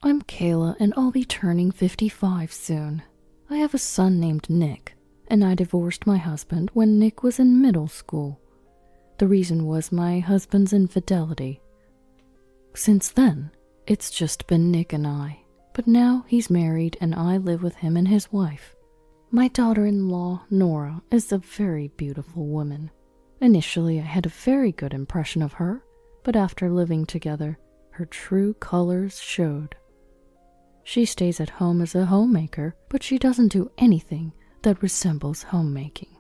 I'm Kayla and I'll be turning 55 soon. I have a son named Nick, and I divorced my husband when Nick was in middle school. The reason was my husband's infidelity. Since then, it's just been Nick and I, but now he's married and I live with him and his wife. My daughter-in-law, Nora, is a very beautiful woman. Initially, I had a very good impression of her, but after living together, her true colors showed. She stays at home as a homemaker, but she doesn't do anything that resembles homemaking.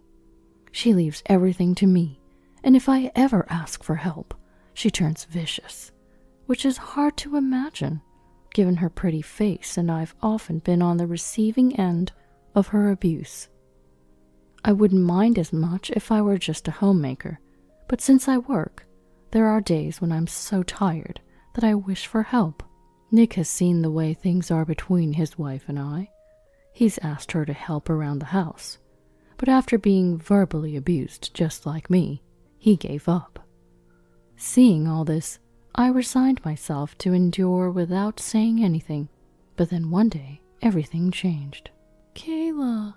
She leaves everything to me, and if I ever ask for help, she turns vicious, which is hard to imagine, given her pretty face, and I've often been on the receiving end of her abuse. I wouldn't mind as much if I were just a homemaker, but since I work, there are days when I'm so tired that I wish for help. Nick has seen the way things are between his wife and I. He's asked her to help around the house, but after being verbally abused just like me, he gave up. Seeing all this, I resigned myself to endure without saying anything, but then one day, everything changed. Kayla.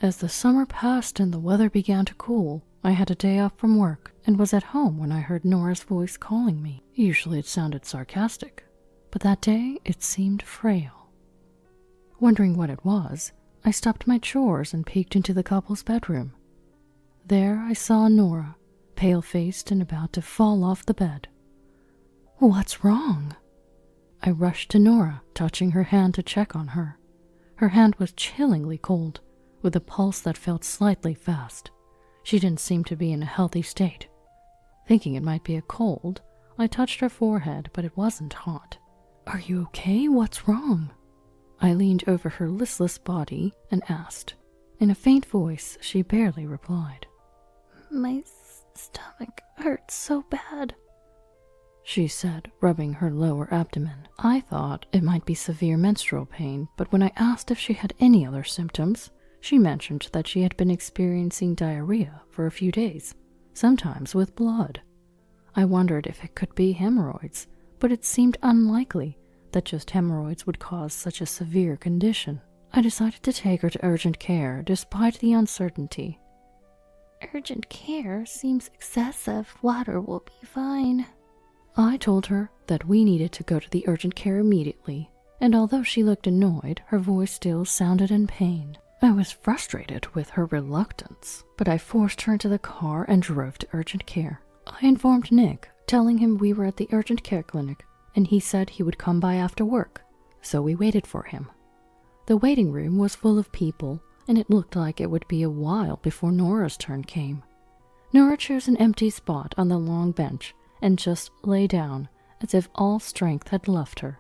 As the summer passed and the weather began to cool, I had a day off from work and was at home when I heard Nora's voice calling me. Usually it sounded sarcastic, but that day it seemed frail. Wondering what it was, I stopped my chores and peeked into the couple's bedroom. There I saw Nora, pale-faced and about to fall off the bed. What's wrong? I rushed to Nora, touching her hand to check on her. Her hand was chillingly cold, with a pulse that felt slightly fast. She didn't seem to be in a healthy state. Thinking it might be a cold, I touched her forehead, but it wasn't hot. Are you okay? What's wrong? I leaned over her listless body and asked. In a faint voice, she barely replied. My stomach hurts so bad, she said, rubbing her lower abdomen. I thought it might be severe menstrual pain, but when I asked if she had any other symptoms, she mentioned that she had been experiencing diarrhea for a few days, sometimes with blood. I wondered if it could be hemorrhoids, but it seemed unlikely that just hemorrhoids would cause such a severe condition. I decided to take her to urgent care despite the uncertainty. Urgent care seems excessive. Water will be fine. I told her that we needed to go to the urgent care immediately, and although she looked annoyed, her voice still sounded in pain. I was frustrated with her reluctance, but I forced her into the car and drove to urgent care. I informed Nick, telling him we were at the urgent care clinic, and he said he would come by after work, so we waited for him. The waiting room was full of people, and it looked like it would be a while before Nora's turn came. Nora chose an empty spot on the long bench and just lay down as if all strength had left her.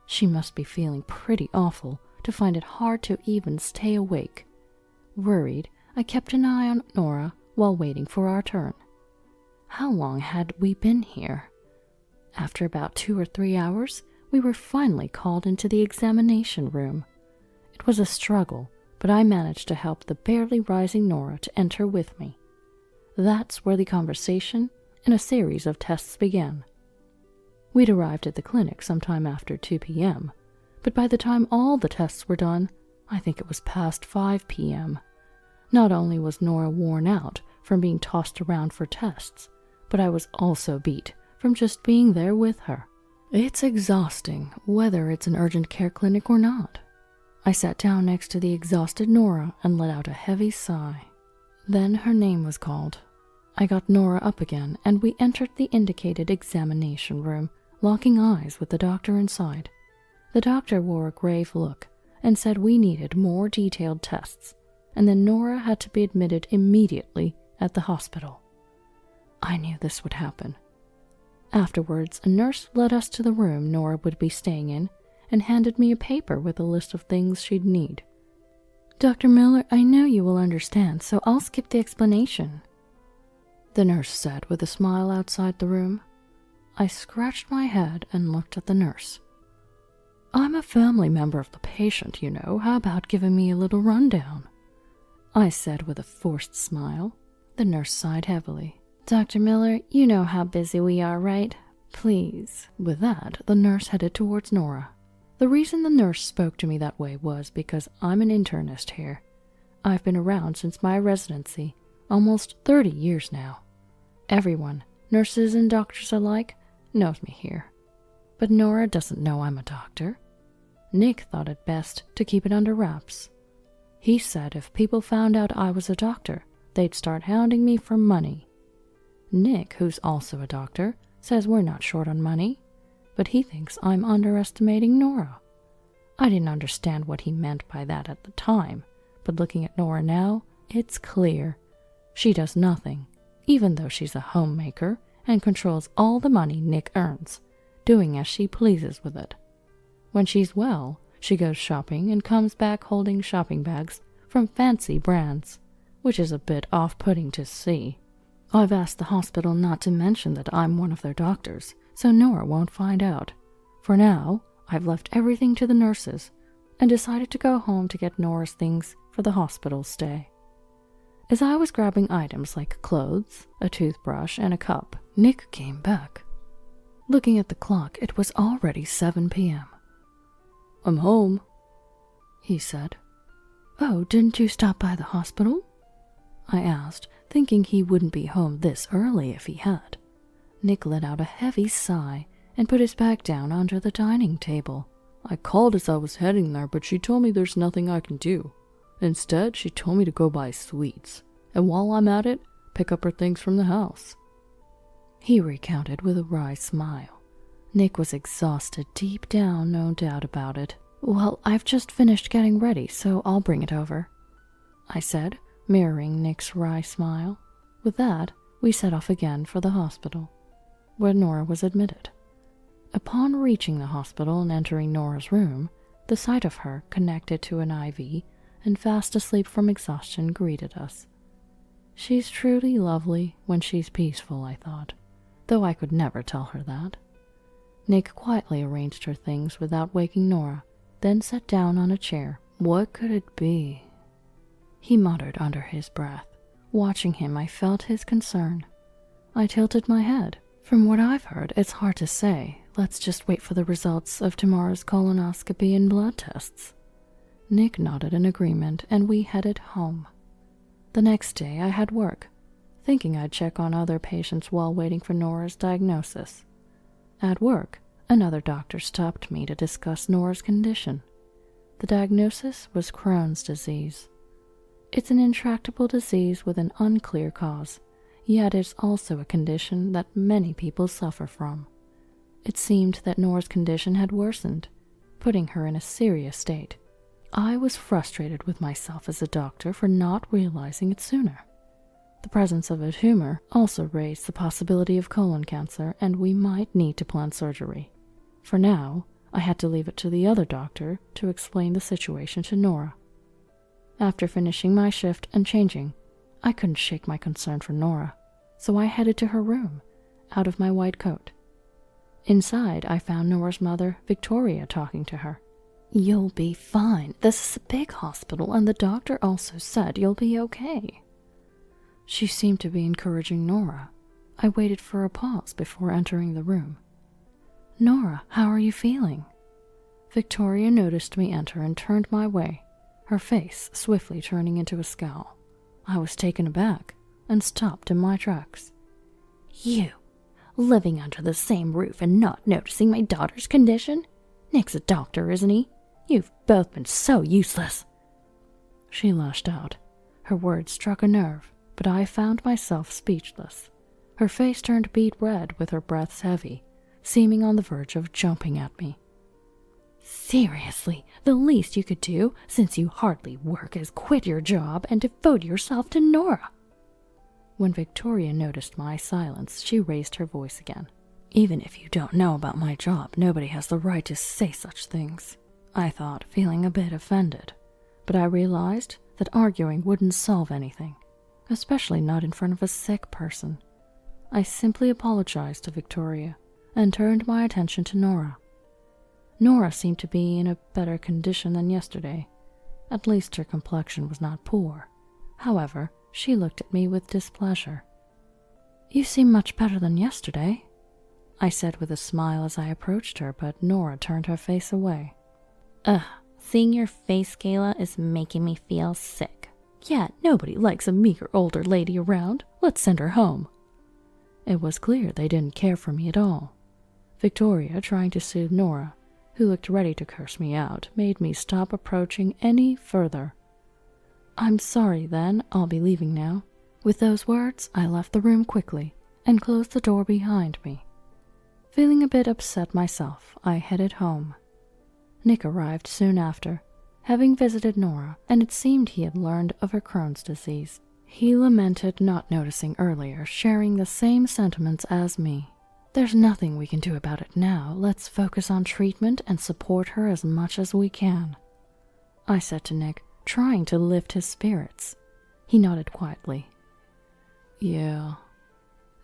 She must be feeling pretty awful to find it hard to even stay awake. Worried, I kept an eye on Nora while waiting for our turn. How long had we been here? After about 2 or 3 hours, we were finally called into the examination room. It was a struggle, but I managed to help the barely rising Nora to enter with me. That's where the conversation and a series of tests began. We'd arrived at the clinic sometime after 2 p.m., but by the time all the tests were done, I think it was past 5 p.m. Not only was Nora worn out from being tossed around for tests, but I was also beat from just being there with her. It's exhausting, whether it's an urgent care clinic or not. I sat down next to the exhausted Nora and let out a heavy sigh. Then her name was called. I got Nora up again, and we entered the indicated examination room, locking eyes with the doctor inside. The doctor wore a grave look and said we needed more detailed tests, and then Nora had to be admitted immediately at the hospital. I knew this would happen. Afterwards, a nurse led us to the room Nora would be staying in and handed me a paper with a list of things she'd need. Dr. Miller, I know you will understand, so I'll skip the explanation, the nurse said with a smile outside the room. I scratched my head and looked at the nurse. I'm a family member of the patient, you know. How about giving me a little rundown? I said with a forced smile. The nurse sighed heavily. Dr. Miller, you know how busy we are, right? Please. With that, the nurse headed towards Nora. The reason the nurse spoke to me that way was because I'm an internist here. I've been around since my residency, almost 30 years now. Everyone, nurses and doctors alike, knows me here. But Nora doesn't know I'm a doctor. Nick thought it best to keep it under wraps. He said if people found out I was a doctor, they'd start hounding me for money. Nick, who's also a doctor, says we're not short on money, but he thinks I'm underestimating Nora. I didn't understand what he meant by that at the time, but looking at Nora now, it's clear. She does nothing, even though she's a homemaker and controls all the money Nick earns, doing as she pleases with it. When she's well, she goes shopping and comes back holding shopping bags from fancy brands, which is a bit off-putting to see. I've asked the hospital not to mention that I'm one of their doctors, so Nora won't find out. For now, I've left everything to the nurses and decided to go home to get Nora's things for the hospital stay. As I was grabbing items like clothes, a toothbrush, and a cup, Nick came back. Looking at the clock, it was already 7 p.m. "I'm home," he said. "Oh, didn't you stop by the hospital?" I asked, thinking he wouldn't be home this early if he had. Nick let out a heavy sigh and put his bag down under the dining table. "I called as I was heading there, but she told me there's nothing I can do. Instead, she told me to go buy sweets, and while I'm at it, pick up her things from the house." He recounted with a wry smile. Nick was exhausted deep down, no doubt about it. "Well, I've just finished getting ready, so I'll bring it over," I said, mirroring Nick's wry smile. With that, we set off again for the hospital, where Nora was admitted. Upon reaching the hospital and entering Nora's room, the sight of her connected to an IV and fast asleep from exhaustion greeted us. She's truly lovely when she's peaceful, I thought, though I could never tell her that. Nick quietly arranged her things without waking Nora, then sat down on a chair. "What could it be?" he muttered under his breath. Watching him, I felt his concern. I tilted my head. "From what I've heard, it's hard to say. Let's just wait for the results of tomorrow's colonoscopy and blood tests." Nick nodded in agreement, and we headed home. The next day, I had work, thinking I'd check on other patients while waiting for Nora's diagnosis. At work, another doctor stopped me to discuss Nora's condition. The diagnosis was Crohn's disease. It's an intractable disease with an unclear cause, yet it's also a condition that many people suffer from. It seemed that Nora's condition had worsened, putting her in a serious state. I was frustrated with myself as a doctor for not realizing it sooner. The presence of a tumor also raised the possibility of colon cancer, and we might need to plan surgery. For now, I had to leave it to the other doctor to explain the situation to Nora. After finishing my shift and changing, I couldn't shake my concern for Nora, so I headed to her room, out of my white coat. Inside, I found Nora's mother, Victoria, talking to her. "You'll be fine. This is a big hospital, and the doctor also said you'll be okay." She seemed to be encouraging Nora. I waited for a pause before entering the room. "Nora, how are you feeling?" Victoria noticed me enter and turned my way, her face swiftly turning into a scowl. I was taken aback and stopped in my tracks. "You, living under the same roof and not noticing my daughter's condition? Nick's a doctor, isn't he? You've both been so useless." She lashed out. Her words struck a nerve, but I found myself speechless. Her face turned beet red with her breaths heavy, seeming on the verge of jumping at me. "Seriously, the least you could do, since you hardly work, is quit your job and devote yourself to Nora." When Victoria noticed my silence, she raised her voice again. "Even if you don't know about my job, nobody has the right to say such things," I thought, feeling a bit offended. But I realized that arguing wouldn't solve anything, especially not in front of a sick person. I simply apologized to Victoria and turned my attention to Nora. Nora seemed to be in a better condition than yesterday. At least her complexion was not poor. However, she looked at me with displeasure. "You seem much better than yesterday," I said with a smile as I approached her, but Nora turned her face away. Ugh, seeing your face, Gayla, is making me feel sick. Yeah, nobody likes a meager older lady around. Let's send her home. It was clear they didn't care for me at all. Victoria, trying to soothe Nora, who looked ready to curse me out, made me stop approaching any further. I'm sorry, then. I'll be leaving now. With those words, I left the room quickly and closed the door behind me. Feeling a bit upset myself, I headed home. Nick arrived soon after, having visited Nora, and it seemed he had learned of her Crohn's disease. He lamented not noticing earlier, sharing the same sentiments as me. There's nothing we can do about it now. Let's focus on treatment and support her as much as we can, I said to Nick, trying to lift his spirits. He nodded quietly. Yeah,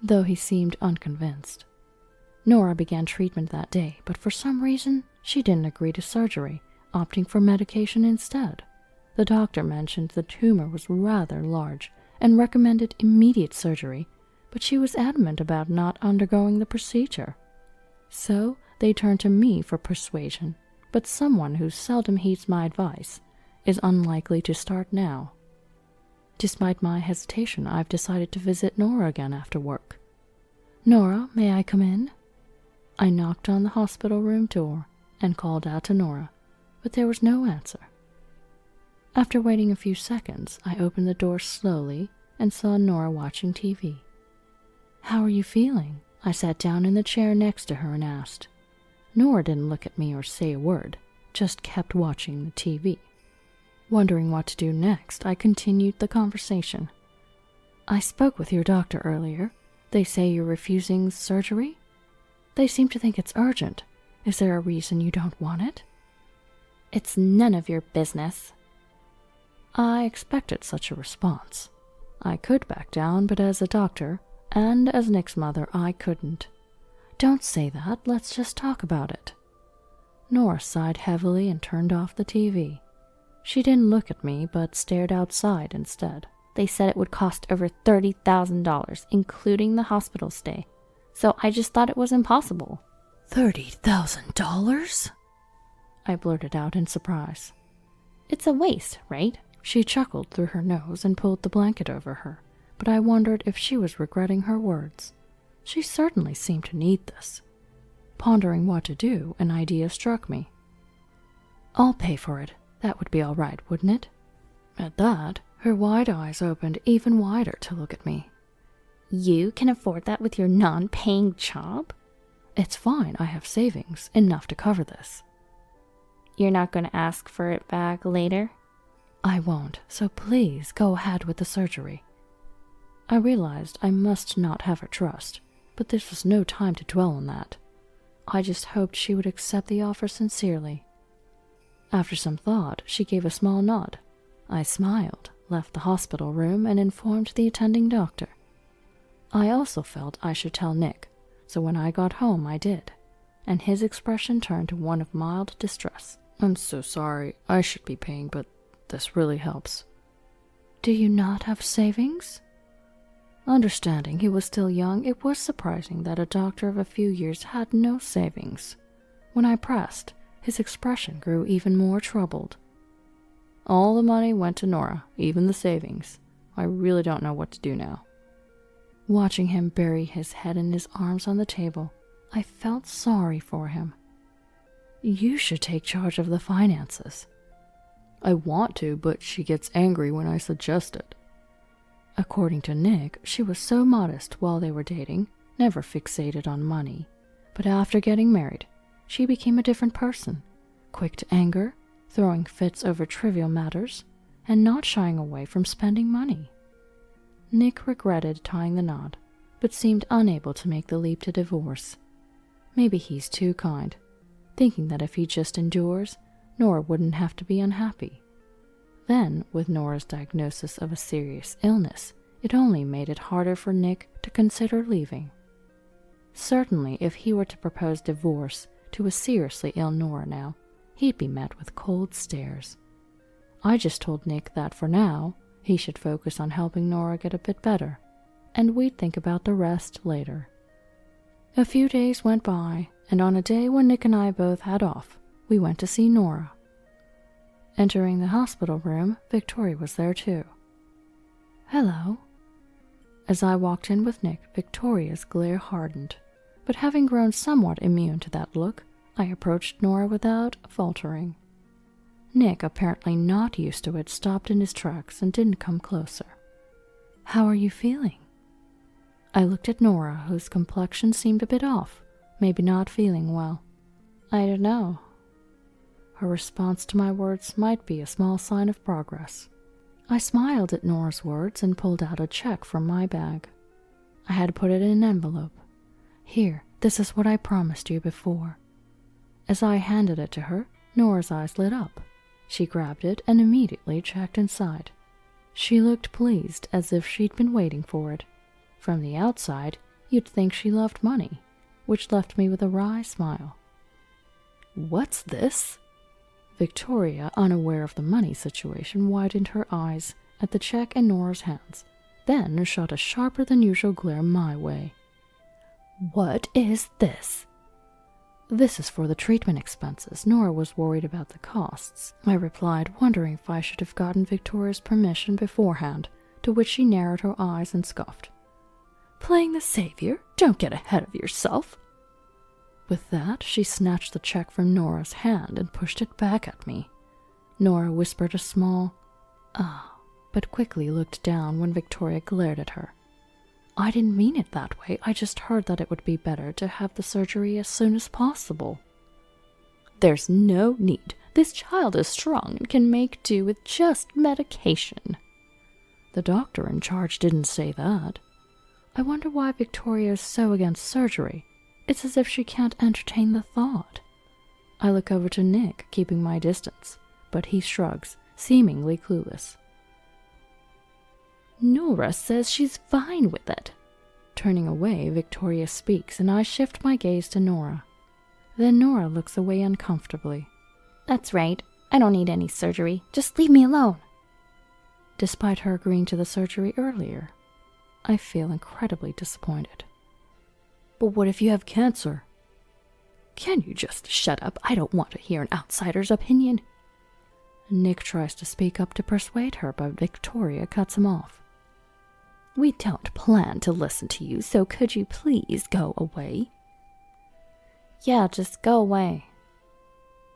though he seemed unconvinced. Nora began treatment that day, but for some reason, she didn't agree to surgery, opting for medication instead. The doctor mentioned the tumor was rather large and recommended immediate surgery, but she was adamant about not undergoing the procedure. So they turned to me for persuasion, but someone who seldom heeds my advice is unlikely to start now. Despite my hesitation, I've decided to visit Nora again after work. Nora, may I come in? I knocked on the hospital room door and called out to Nora, but there was no answer. After waiting a few seconds, I opened the door slowly and saw Nora watching TV. How are you feeling? I sat down in the chair next to her and asked. Nora didn't look at me or say a word, just kept watching the TV. Wondering what to do next, I continued the conversation. I spoke with your doctor earlier. They say you're refusing surgery? They seem to think it's urgent. Is there a reason you don't want it? It's none of your business. I expected such a response. I could back down, but as a doctor, and as Nick's mother, I couldn't. Don't say that, let's just talk about it. Nora sighed heavily and turned off the TV. She didn't look at me, but stared outside instead. They said it would cost over $30,000, including the hospital stay. So I just thought it was impossible. $30,000? I blurted out in surprise. It's a waste, right? She chuckled through her nose and pulled the blanket over her, but I wondered if she was regretting her words. She certainly seemed to need this. Pondering what to do, an idea struck me. I'll pay for it. That would be all right, wouldn't it? At that, her wide eyes opened even wider to look at me. You can afford that with your non-paying job? It's fine, I have savings, enough to cover this. You're not going to ask for it back later? I won't, so please go ahead with the surgery. I realized I must not have her trust, but this was no time to dwell on that. I just hoped she would accept the offer sincerely. After some thought, she gave a small nod. I smiled, left the hospital room, and informed the attending doctor. I also felt I should tell Nick, so when I got home I did, and his expression turned to one of mild distress. I'm so sorry, I should be paying, but this really helps. Do you not have savings? Understanding he was still young, it was surprising that a doctor of a few years had no savings. When I pressed, his expression grew even more troubled. All the money went to Nora, even the savings. I really don't know what to do now. Watching him bury his head in his arms on the table, I felt sorry for him. You should take charge of the finances. I want to, but she gets angry when I suggest it. According to Nick, she was so modest while they were dating, never fixated on money. But after getting married, she became a different person, quick to anger, throwing fits over trivial matters, and not shying away from spending money. Nick regretted tying the knot, but seemed unable to make the leap to divorce. Maybe he's too kind, thinking that if he just endures, Nora wouldn't have to be unhappy. Then, with Nora's diagnosis of a serious illness, it only made it harder for Nick to consider leaving. Certainly, if he were to propose divorce to a seriously ill Nora now, he'd be met with cold stares. I just told Nick that for now, he should focus on helping Nora get a bit better, and we'd think about the rest later. A few days went by, and on a day when Nick and I both had off, we went to see Nora. Entering the hospital room, Victoria was there too. "Hello." As I walked in with Nick, Victoria's glare hardened, but having grown somewhat immune to that look, I approached Nora without faltering. Nick, apparently not used to it, stopped in his tracks and didn't come closer. "How are you feeling?" I looked at Nora, whose complexion seemed a bit off, maybe not feeling well. "I don't know." Her response to my words might be a small sign of progress. I smiled at Nora's words and pulled out a check from my bag. I had put it in an envelope. "Here, this is what I promised you before." As I handed it to her, Nora's eyes lit up. She grabbed it and immediately checked inside. She looked pleased, as if she'd been waiting for it. From the outside, you'd think she loved money, which left me with a wry smile. "What's this?" Victoria, unaware of the money situation, widened her eyes at the check in Nora's hands, then shot a sharper than usual glare my way. "What is this?" "This is for the treatment expenses. Nora was worried about the costs," I replied, wondering if I should have gotten Victoria's permission beforehand, to which she narrowed her eyes and scoffed. "Playing the savior? Don't get ahead of yourself." With that, she snatched the check from Nora's hand and pushed it back at me. Nora whispered a small, "Ah," but quickly looked down when Victoria glared at her. "I didn't mean it that way. I just heard that it would be better to have the surgery as soon as possible." "There's no need. This child is strong and can make do with just medication." "The doctor in charge didn't say that." I wonder why Victoria is so against surgery. It's as if she can't entertain the thought. I look over to Nick, keeping my distance, but he shrugs, seemingly clueless. "Nora says she's fine with it." Turning away, Victoria speaks, and I shift my gaze to Nora. Then Nora looks away uncomfortably. "That's right. I don't need any surgery. Just leave me alone." Despite her agreeing to the surgery earlier, I feel incredibly disappointed. "But what if you have cancer?" "Can you just shut up? I don't want to hear an outsider's opinion." Nick tries to speak up to persuade her, but Victoria cuts him off. "We don't plan to listen to you, so could you please go away?" "Yeah, just go away."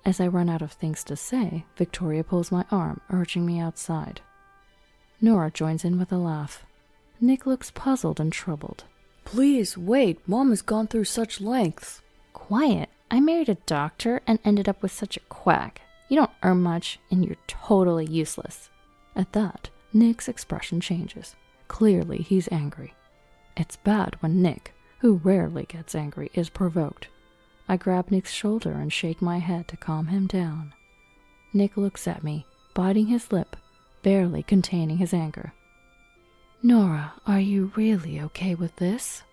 As I run out of things to say, Victoria pulls my arm, urging me outside. Nora joins in with a laugh. Nick looks puzzled and troubled. "Please, wait. Mom has gone through such lengths." "Quiet. I married a doctor and ended up with such a quack. You don't earn much, and you're totally useless." At that, Nick's expression changes. Clearly, he's angry. It's bad when Nick, who rarely gets angry, is provoked. I grab Nick's shoulder and shake my head to calm him down. Nick looks at me, biting his lip, barely containing his anger. "Nora, are you really okay with this?"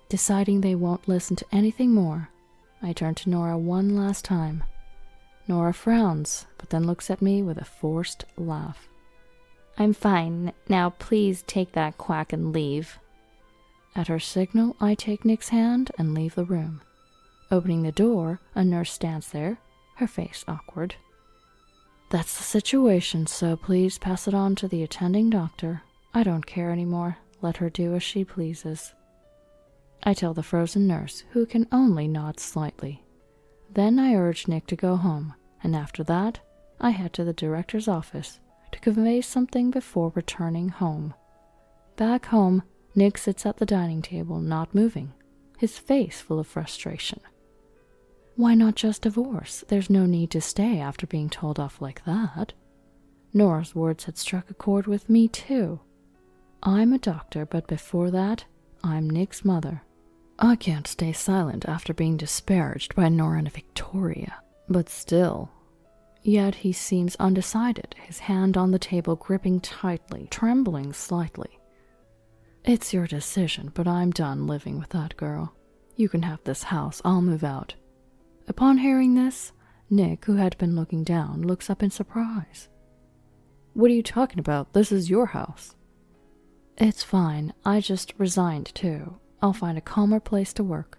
Deciding they won't listen to anything more, I turn to Nora one last time. Nora frowns, but then looks at me with a forced laugh. "I'm fine. Now please take that quack and leave." At her signal, I take Nick's hand and leave the room. Opening the door, a nurse stands there, her face awkward. "That's the situation, so please pass it on to the attending doctor. I don't care anymore. Let her do as she pleases." I tell the frozen nurse, who can only nod slightly. Then I urge Nick to go home, and after that, I head to the director's office to convey something before returning home. Back home, Nick sits at the dining table, not moving, his face full of frustration. Why not just divorce? There's no need to stay after being told off like that. Nora's words had struck a chord with me too. I'm a doctor, but before that, I'm Nick's mother. I can't stay silent after being disparaged by Nora and Victoria, but still. Yet he seems undecided, his hand on the table gripping tightly, trembling slightly. "It's your decision, but I'm done living with that girl. You can have this house, I'll move out." Upon hearing this, Nick, who had been looking down, looks up in surprise. "What are you talking about? This is your house." "It's fine. I just resigned too. I'll find a calmer place to work."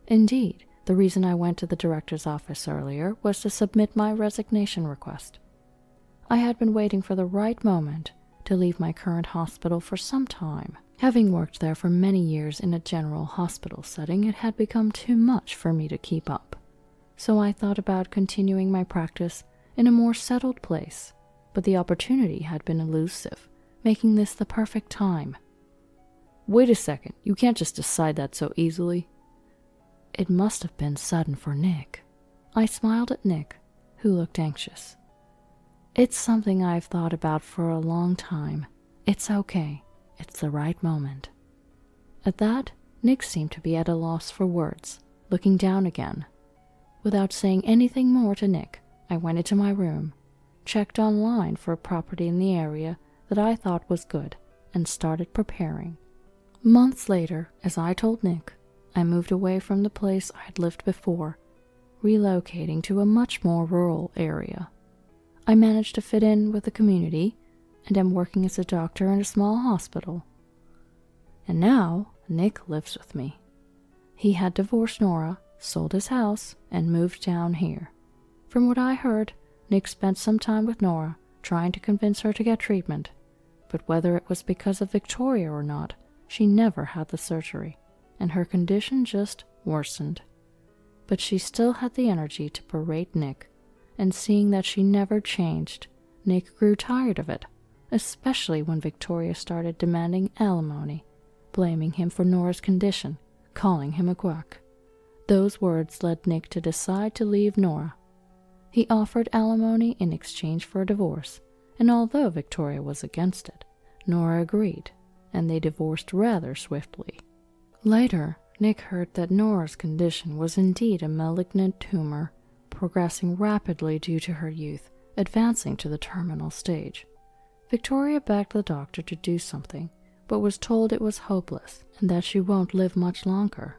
Indeed, the reason I went to the director's office earlier was to submit my resignation request. I had been waiting for the right moment to leave my current hospital for some time. Having worked there for many years in a general hospital setting, it had become too much for me to keep up. So I thought about continuing my practice in a more settled place, but the opportunity had been elusive, making this the perfect time. Wait a second, you can't just decide that so easily. It must have been sudden for Nick. I smiled at Nick, who looked anxious. It's something I've thought about for a long time. It's okay. It's the right moment. At that, Nick seemed to be at a loss for words, looking down again. Without saying anything more to Nick, I went into my room, checked online for a property in the area that I thought was good, and started preparing. Months later, as I told Nick, I moved away from the place I had lived before, relocating to a much more rural area. I managed to fit in with the community and am working as a doctor in a small hospital. And now Nick lives with me. He had divorced Nora, sold his house, and moved down here. From what I heard, Nick spent some time with Nora trying to convince her to get treatment, but whether it was because of Victoria or not, she never had the surgery, and her condition just worsened. But she still had the energy to berate Nick, and seeing that she never changed, Nick grew tired of it, especially when Victoria started demanding alimony, blaming him for Nora's condition, calling him a quack. Those words led Nick to decide to leave Nora. He offered alimony in exchange for a divorce, and although Victoria was against it, Nora agreed, and they divorced rather swiftly. Later, Nick heard that Nora's condition was indeed a malignant tumor, progressing rapidly due to her youth, advancing to the terminal stage. Victoria begged the doctor to do something, but was told it was hopeless and that she won't live much longer,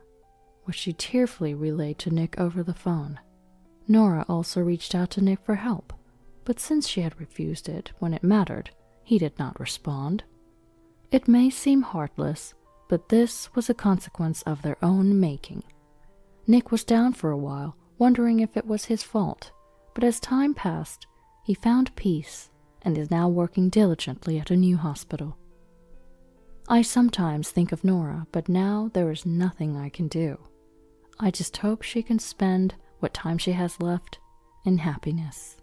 which she tearfully relayed to Nick over the phone. Nora also reached out to Nick for help, but since she had refused it when it mattered, he did not respond. It may seem heartless, but this was a consequence of their own making. Nick was down for a while, wondering if it was his fault, but as time passed, he found peace and is now working diligently at a new hospital. I sometimes think of Nora, but now there is nothing I can do. I just hope she can spend what time she has left in happiness.